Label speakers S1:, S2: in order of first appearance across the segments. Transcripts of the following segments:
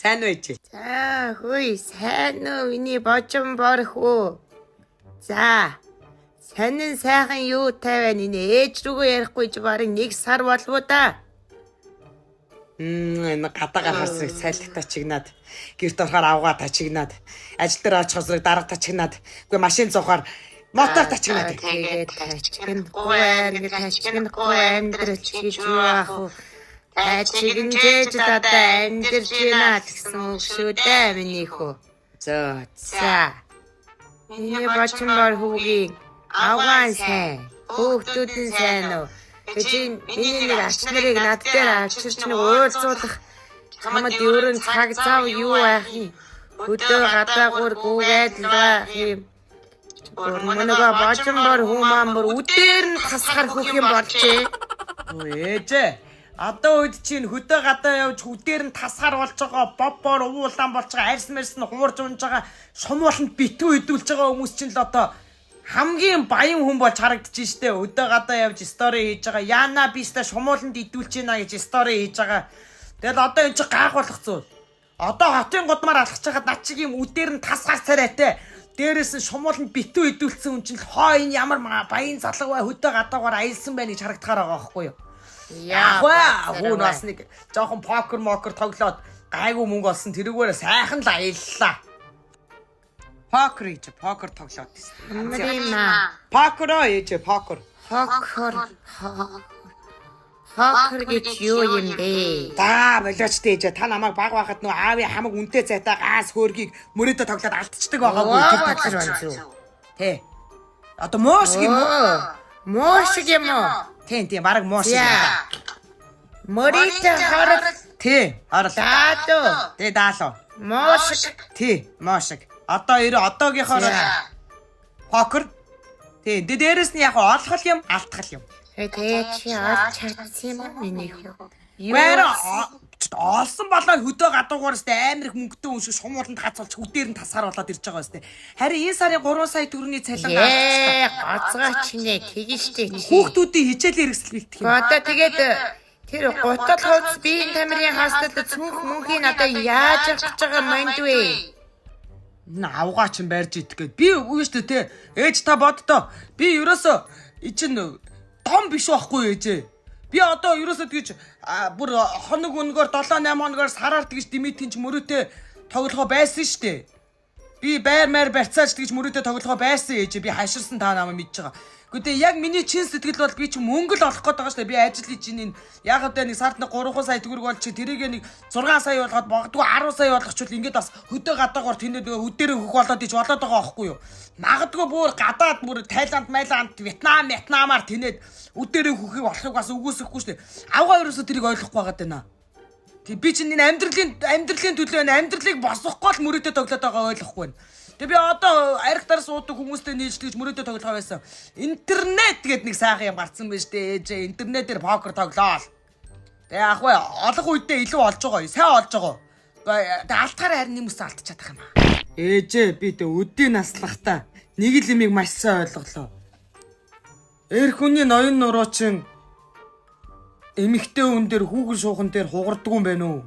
S1: Сайн байж.
S2: За хөөе сайн уу миний божон борх уу. За сонин сайхан юу тавиа нэ ээж рүүгээ ярихгүй ч барыг 1 сар болов да.
S1: Гадаагаа харсыг сайлтаа чигнаад гэрт орохоор авгаа тачигнаад ажил дээр очих зэрэг дарга тачигнаад үгүй машин зоохоор мотор тачигнаад
S2: тэгээд тачигнахгүй амьдрч гэж яах вэ? Тачигнжээж одоо амьдрч байна гэсэн үг шүү дээ миний хөө. За миний божон борх хүүгийн авгаан сайн хүүхдүүд нь сайн уу? Гэвч миний нэг ач нарыг над дээр авчирч нэг уйлзуулах чамд ерөн цаг зав юу байх юм? Өдөө гадаагуур гүгээд л байх юм. Мөнөөгөө божон бор хүмүүс бүр үдээр нь тасгар хөх юм болжээ.
S1: Ээжээ одоо үед чинь хөдөө гадаа явж үдээр нь тасгар болж байгаа боббор уулаан болж байгаа арьс мэрс нь хуурж унж байгаа шумууланд битүү идүүлж байгаа хүмүүс чинь л одоо хамгийн баян хүн болж харагдчих штэ. Өдөө гадаа явж стори хийж байгаа. Яна биста шумууланд идүүлж байна гэж стори хийж байгаа. Тэгэл одоо энэ чи гаах болох зүйл. Одоо хотын гудмаар алхаж байгаад над чиг юм үдээр нь тасгар царайтай. Дээрээс нь шумууланд битүү идүүлсэн хүн чинь хоо энэ ямар баян залуу бай хөдөө гадаагаар аялсан байна гэж харагдахаар байгаа байхгүй юу? Яа хүн бас нэг жоохон покер тоглоод гайгүй мөнгө олсон тэрүүгээр сайхан л аяллаа. Покер тоглоод тийм. Покер
S2: гэж юу юм бэ?
S1: За болооч дээж та намайг баг байхад нөө аавын хамаг үнтэй цайтай гаас хөөргийг мөрөөдө тоглоод алдчихдаг байгаагүй тэр тоглож байна зү. Тэ. Одоо муу шиг юм уу? Тийм баг муу шиг.
S2: Мөрөөдө хараад
S1: тий
S2: даалуу.
S1: Тэ даалуу.
S2: Муу шиг.
S1: Тий муу шиг. Одоо одоогийнхоор покер. Тий дээрээс нь яг олох юм алдах юм.
S2: Тэгээд чи олж чадсан юм уу миний хөө?
S1: Олсон болоо хөдөө гадуугаараас амар их мөнгөтэй хүн шиг шумууланд хацуулж үдээр нь тасгаар болоод ирж байгаа өстэй. Харин энэ сарын 3 сая төгрөгийн цалин
S2: гацгаа чинээ тэгэн штэ.
S1: Хүүхдүүдийн хичээл хэрэгсэл бэлтгэх юм.
S2: Одоо тэгээд тэр гутал хууц биеийн тамирын хастад цүнх мөнхийн одоо яаж авч байгаа манд вэ?
S1: Авгаа чин байрж идэх гээд би үгүй штэ те ээж та боддоо би ерөөсө чин том биш байхгүй ээжээ би одоо ерөөсө тэгж бүр хоног өнгөөр 7 8 хоногоор сараар тэгж димитинч мөрөөтэй тоглохоо байсан штэ би байр барьцааж тэгж мөрөөтэй тоглохоо байсан ээжээ би хаширсан та намайг мэдж байгаа. Гэхдээ яг миний чин сэтгэл бол би ч мөнгө л олох гээд байгаа штэ би ажил хийж ийн яг одоо нэг сард 3 сая төгрөг бол чи тэрийг нэг 6 сая болгоод богдгүй 10 сая болгочвол ингээд бас хөдөө гадаагаар тэнэд өдөрөө хөх болоод ич болоод байгаа байхгүй юу. Магадгүй бүр гадаад бүр Тайланд, Вьетнамаар тэнэд өдөрөө хөхийг болохыг бас үгүйсэхгүй штэ. Авгаа ерөөсө тэрийг ойлгохгүй байгаад байна. Тэг би чинь энэ амьдралын төлөө амьдралыг босгохгүй л мөрөөдө тоглоод байгаа ойлгохгүй байна. Тэг би одоо аригтар суудаг хүмүүстэй нийлж мөрөөдө тоглохоо байсан. Интернет гээд нэг сайхан юм гарцсан байж тээ ээж интернетээр покер тоглоол. Тэг ах вэ олох үедээ илүү олж байгаа. Сайн олж байгаа. Тэг алтахаар харин нэмс алдчих чадах юм аа. Ээжээ би тэг өдийн наслахтаа нэг л юмыг маш сайн ойлголоо. Эр хүний ноён нуруу чин эмэгтэй хүн дээр хүүхэн шуухан дээр хугардаг юм байна уу?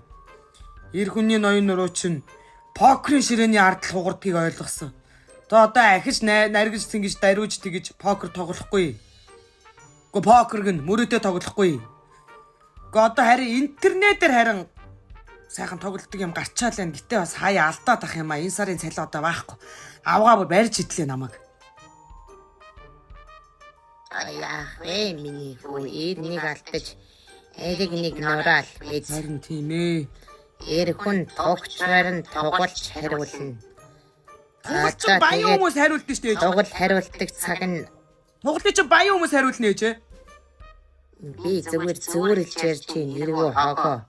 S1: Эр хүний ноён нуруу чин покерын ширээний ардл хугардгийг ойлгосон. Одоо ахиж наргиж тэнгиж дариуж тэгэж покер тоглохгүй. Гэхдээ покерг нь мөрөөдөө тоглохгүй. Гэхдээ одоо харин интернетээр харин сайхан тоглолтог юм гарчаал байна. Гэтэ бас хаяа алдаад ах юм а. Энэ сарын цалин одоо байхгүй. Авгаа бүр барьж идлээ намайг.
S2: Яах вэ миний хүү эднийг алдаж эриг нэг нураал гэж.
S1: Харин тийм ээ.
S2: Эр хүн тогчроор нь тоглож хариулна.
S1: Тоглолт ч баян хүмүүс хариулдаг шүү дээ.
S2: Тоглол хариулдаг цаг нь
S1: тоглолт ч баян хүмүүс хариулна ээж.
S2: Би зүгээр хэлж чинь нэрвөө хогоо.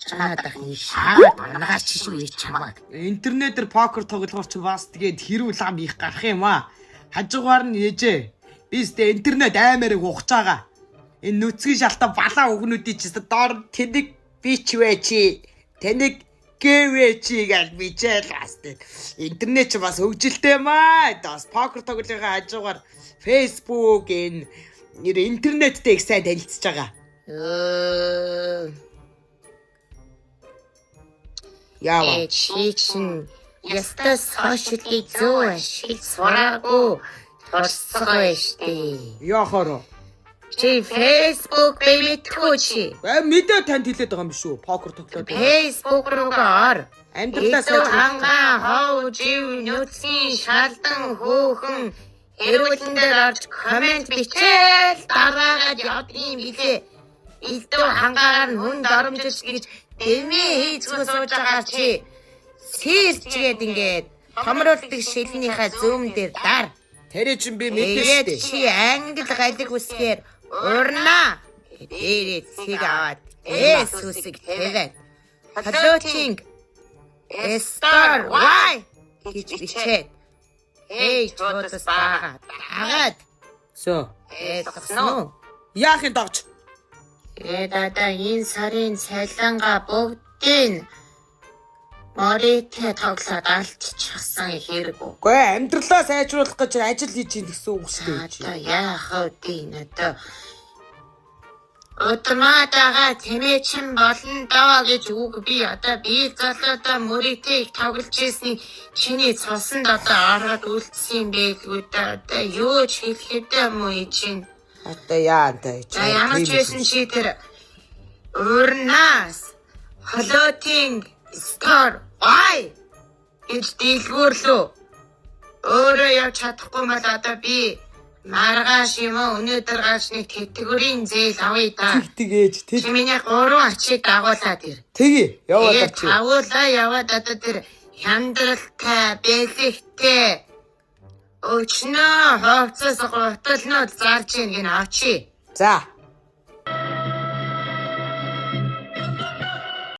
S2: Чанаад ах энэ шаад унагаач шүү ич чамаа.
S1: Интернетээр покер тоглохоор ч бас тэгээд хэрүүл ам их гарах юм аа. Хажуугаар нь ээжээ. Би сте интернет аймарыг ухаж байгаа. Энэ нүцгэн шалтаа балаа өгнүүдийн ч доор тэнэг бич вэ чи тэнэг гэвэ чи гэж бичээл бас интернет ч бас хөгжилтэй маа. Бас покер тоглохын хажуугаар Facebook энэ интернеттэй их сайн танилцж байгаа. Яава.
S2: Чи чин ястаа сошиалыг зөв ашиглаж сураагүй турсгоо штэ.
S1: Яхаараа.
S2: Чи Facebook бэмэтгүй чи.
S1: Мэдээ танд хэлээд байгаа юм шүү. Покер тоглоод.
S2: Facebook руугаа ор.
S1: Амьдралаа
S2: Илүү
S1: сайжруулах.
S2: хангаа хов жив нүцгийн шалдан хөөхөн эрүүлэн дээр орж комент бичээл дараагаад явдгийн билээ. Илүү хангаагаар нь хүнд оромжилж гэж дэмээ хийцгөө сууж байгаа чи. Сэрчгээд ингээд томруулдаг шилнийхаа зүүм дээр дар.
S1: Тэрэ чин би мэдээ
S2: Тэгээд
S1: штэ.
S2: чи англи галиг үсгээр урнаа. Дээрээ цэг аваад эс үсэг тэгээд floating star why гэж бичээд эй чуудас байгаа тагаад
S1: Зөө.
S2: эсгсэн үү?
S1: Яахын догч.
S2: Дада энэ сарын цалингаа бүгдийг моритэ тоглоод алччихсан хэрэг үү?
S1: Гүй амьдралаа сайжруулах гэж ажил хийж ийн гэсэн үг шүү дээ.
S2: Одоо яах вэ надаа? Автоматага тэнэчин болно доо гэж үг би одоо би залуудаа мөритийг тоглож ирсний чиний цуснд одоо ороод үлдсэн юм байлгүй да. Одоо юу ч хэлэхэд юм уу чинь.
S1: Одоо яантай чи.
S2: Ямар ч байсан чи тэр урнаас floating star why гэж дэлгүүрлөө. Өөрөө явж чадахгүй бол одоо би маргааш юм уу өнөөдөр гаш нэг тэтгэврийн зээл авъя да.
S1: Тэгээж тэг.
S2: Чи миний 3 ачиг дагуулад ир.
S1: Тэгье. Яваад чи.
S2: Дагуулаа яваад одоо тэр хямдралтай, бэлэгтэй өчнөө ховцос гуталнууд зарж ийн гин авчи.
S1: За.